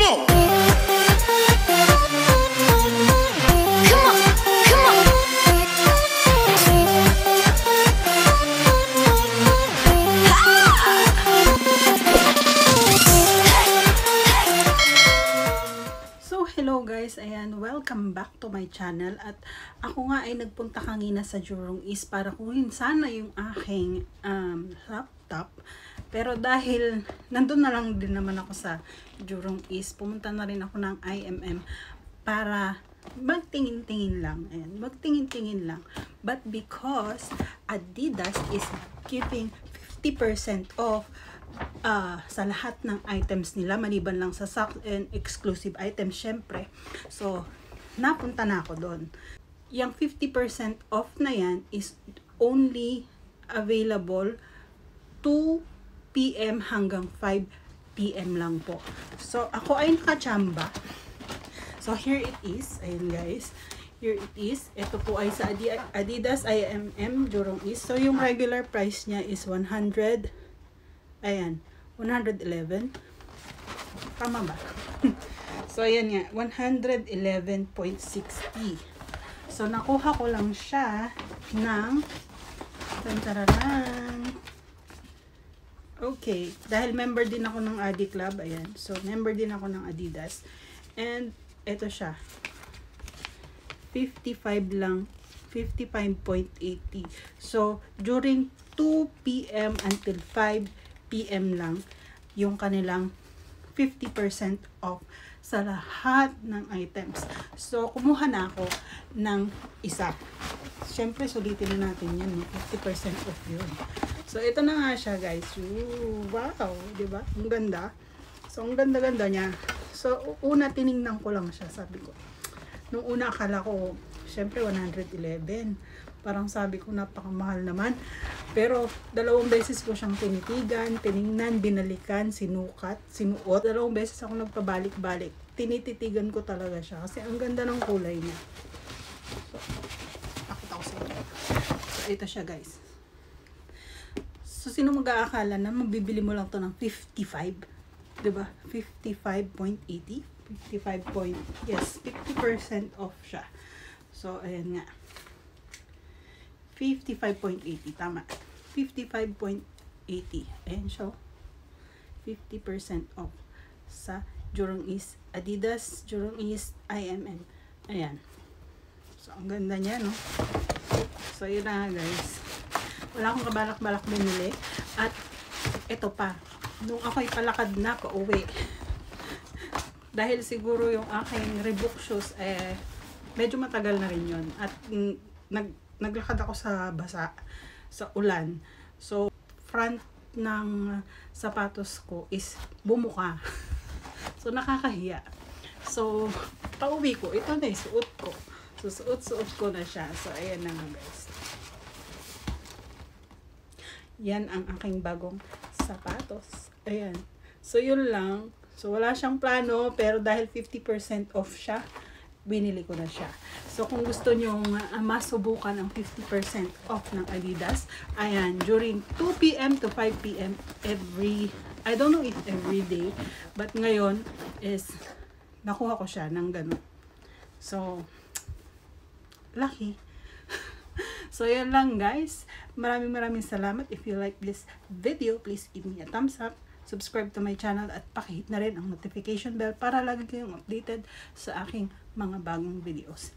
on. Come on, come on. So, hello guys, ayan, welcome back to my channel. At ako nga ay nagpunta kanina sa Jurong East para kunin sana yung aking laptop. Pero dahil nandun na lang din naman ako sa Jurong East, pumunta na rin ako ng IMM para magtingin-tingin lang. Ayan, magtingin-tingin lang. But because Adidas is giving 50% off sa lahat ng items nila, maliban lang sa socks and exclusive items syempre. So, napunta na ako doon. Yung 50% off na yan is only available 2 PM hanggang 5 PM lang po. So, ako ay nakachamba. So, here it is. Ayun guys. Here it is. Ito po ay sa Adidas IMM Jurong East. So, yung regular price niya is 100. Ayan. 111. Tama ba? So, ayan nga. 111.60. So, nakuha ko lang siya ng tantararan. Okay. Dahil member din ako ng Adi Club. Ayan. So, member din ako ng Adidas. And, ito siya. 55 lang. 55.80. So, during 2 PM until 5 PM lang yung kanilang 50% off sa lahat ng items. So, kumuha na ako ng isa. Siyempre, sulitin na natin yan. 50% off yun. So, ito na nga siya, guys. Ooh, wow! Diba? Ang ganda. So, ang ganda-ganda niya. So, una tiningnan ko lang siya. Sabi ko. Nung una, akala ko, siyempre, 111. Parang sabi ko, napakamahal naman. Pero, dalawang beses ko siyang tinitigan, tiningnan, binalikan, sinukat, sinuot. Dalawang beses ako nagpabalik-balik. Tinititigan ko talaga siya. Kasi ang ganda ng kulay niya. So, pakita ko sa inyo. So, ito siya guys. So, sino mag-aakala na mabibili mo lang to ng 55? Diba? 55.80? 55 yes, 50% off siya. So, ayan nga. 55.80, tama. 55.80. Ayan siya. 50% off sa Jurong East. Adidas, Jurong East, IMM. Ayan. So, ang ganda niya, no? So, yun na guys. Wala akong kabalak-balak binili. At, ito pa. Nung ako'y palakad na pa uwi. Dahil siguro yung aking Reebok shoes, medyo matagal na rin yun. At, naglakad ako sa basa, sa ulan. So, front ng sapatos ko is bumuka. So, nakakahiya. So, pauwi ko. Ito na, suot ko. So, suot ko na siya. So, ayan na nga guys. Yan ang aking bagong sapatos. Ayan. So, yun lang. So, wala siyang plano, pero dahil 50% off siya, binili ko na siya. So, kung gusto nyong masubukan ang 50% off ng Adidas, ayan, during 2 PM to 5 PM I don't know if every day, but ngayon is, nakuha ko siya ng ganun. So, lucky. So, yan lang guys. Maraming salamat. If you like this video, please give me a thumbs up. Subscribe to my channel at pakihit na rin ang notification bell para lagi kayong updated sa aking mga bagong videos.